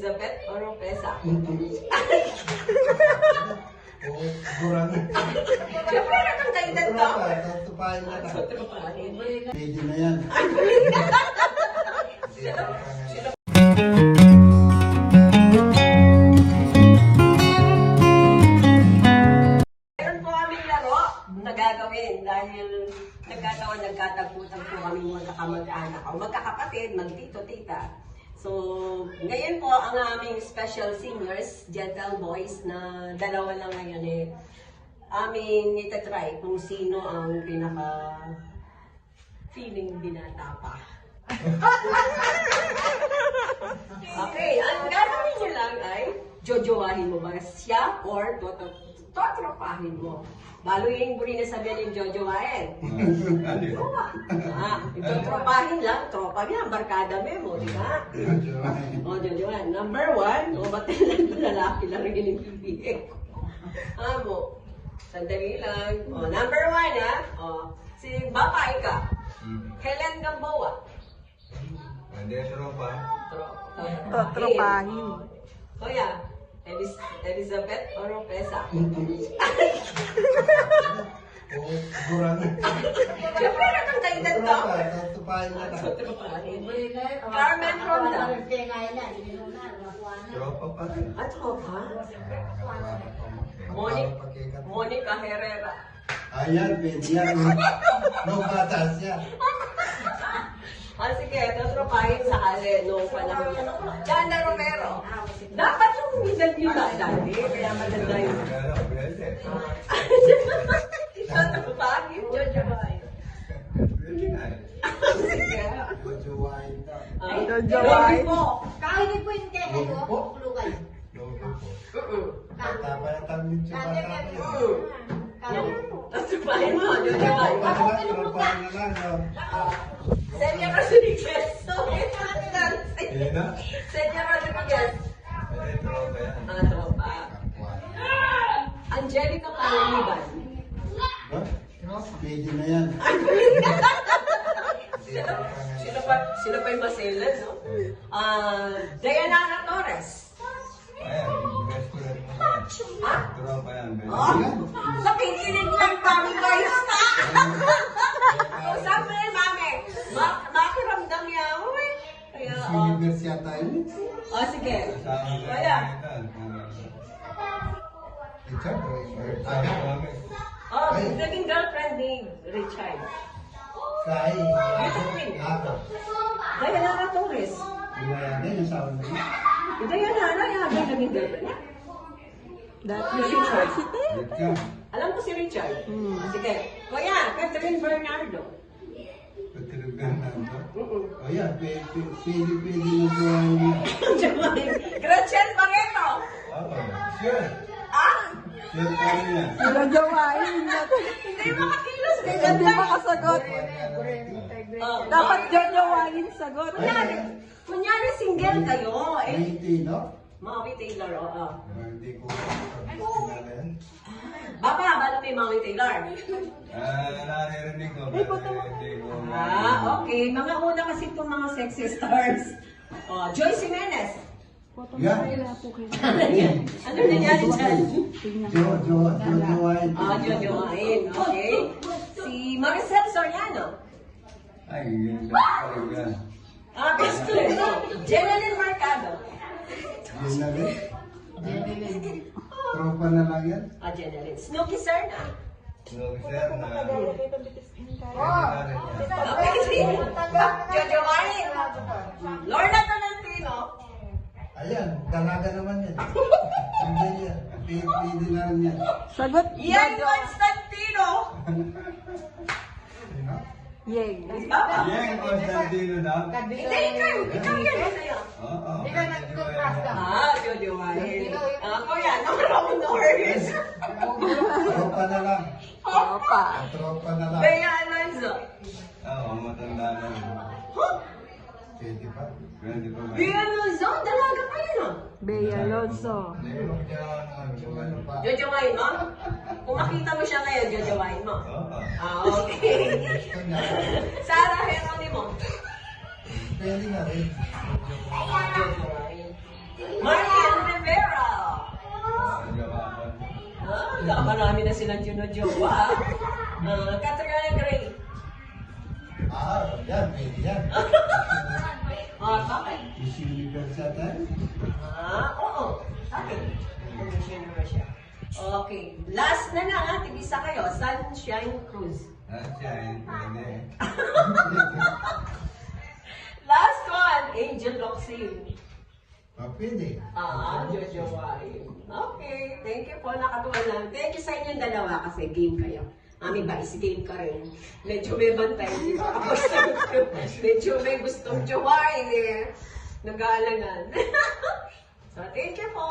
Elizabeth Oropesa. Oo, kurang. Siyempre, kang kaedad ka. Tutupahin na lang. Tutupahin. Pwede na yan. Meron po kaming laro na gagawin dahil nagkatagputan po kami magkakamag-anak o magkakapatid, magtito-tita. So, ngayon po ang aming special singers, gentle boys, na dalawa lang ngayon aming itatry kung sino ang pinaka feeling binata pa. Okay, ang gagawin niyo lang ay jojowahin mo ba siya or totropahin mo. Lalo yung buri na sabihin yung jojowahin. Totropahin lang, tropa niya, barkada mo, di ba? O, jojowahin. Number 1, o ba't lalaki lang rin yung bibigay ko? Amo, sandali lang. O, number 1 ha, o, si babae ka. Helen Gamboa. Hindi, tropa. Tropahin. Kuya, Elizabeth Oropesa. Oo, kurang. Siyempre, kang kaedad ka. Tutupahin na lang. Carmen Ronda. Tropa pa rin. At tropa. Monica Herrera. Ayan, pwede yan. No batas yan. Sige, totropahin sa kali nung panahon. Jana Romero. Dapat yung edad nyo na dati, kaya maganda yun. Pero, pwede. Totropahin, jojowahin. Pwede nga eh. Sige. Jojowahin daw. Jojowahin. Kahinig po yung kaya Logo po? kayo, kulugay. Logo po. Mm-mm. Tapalatang din siya bata ko yun. Totropahin mo, jojowahin. Tropahin na lang. Celia Rodriguez. Hindi na? Celia Rodriguez. Pwede tropa yan. Mga tropa. Angelica Pangiliban. Pwede na yan. Sino pa yung maselan, no? Dayanara Torres. Ayan, best ko rin mo yan. Tropa yan, best. Oh, nakikinig lang kami guys. Sabi na yung mami, makiramdam niya. Uy. Kaya, Sinibers yata yun. sige. Kasama ko Kaya, Richard, naging girlfriend ni Richard. Kai. Ako. Dayanara Torres. Yan yung sawa na yun. Dayanara, yung naging girlfriend niya. Dati si Richard. Richard. Alam ko si Richard. Sige. Kuya, Catherine Bernardo. Patulugan na ito. Mm-mm. O yan, pwede na gawain niya. Gretchen Barreto. Oo, sure. Ah, Sure pa rin yan. Jojowahin. hindi makakilos. Hindi makasagot. Dapat jojowahin sagot. Kunyari single kayo. Hindi, no? Maui Taylor, oo. Hindi ko kilala yan. Baba, ba't may Maui Taylor? Naririnig ko. Hindi ko. Okay. Mga una kasi itong mga sexy stars. Joyce Jimenez. Yan. Ano yan? Ano nangyari dyan? Jojowain. Jojowain. Okay. Si Maricel Soriano. Ay, yun talaga. Best friend. Jeneline Mercado. Yun na rin. Tropa na lang yan. Jeneline. Snooki Serna. No, sir, na. Okay. Jojowain. Lorna Tolentino. Ayan, dalaga naman yan. Hindi yan. Pwede na rin yan. Sagot. Ian Constantino. Yay. Baba. Yang Constantino daw. Hindi, ikaw. Ikaw yan. Sa'yo. Oo. Hindi ka nag-contrast ka. Jojowain. Kuya, no Norris. Tropa na lang. Tropa. Tropa na lang. Bea Alonzo. Oo, matanda na. Pwede pa. Pwede pa ba? Bea Alonzo, dalaga pa yun ah. Bea Alonzo. Jojowain mo? Kung makita mo siya ngayon, jojowain mo. Oo. Okay. Sarah Geronimo. Pwede na rin. Jojowain. Marami na silang jowa. Catriona Gray. Yan, pwede yan. Bakit? Miss Universe yata. Oo. Bakit? Miss Universe siya. Okay. Last na lang, tig-isa kayo. Sunshine Cruz. Pwede. Last one, Angel Locsin. Pwede. Jojowain. Okay. Thank you po. Nakatuwa lang. Thank you sa inyong dalawa kasi game kayo. Mami ba, is game ka rin. Medyo may bantay. Di ba? Medyo may gustong jowain eh. Nag-aalangan. So, thank you po.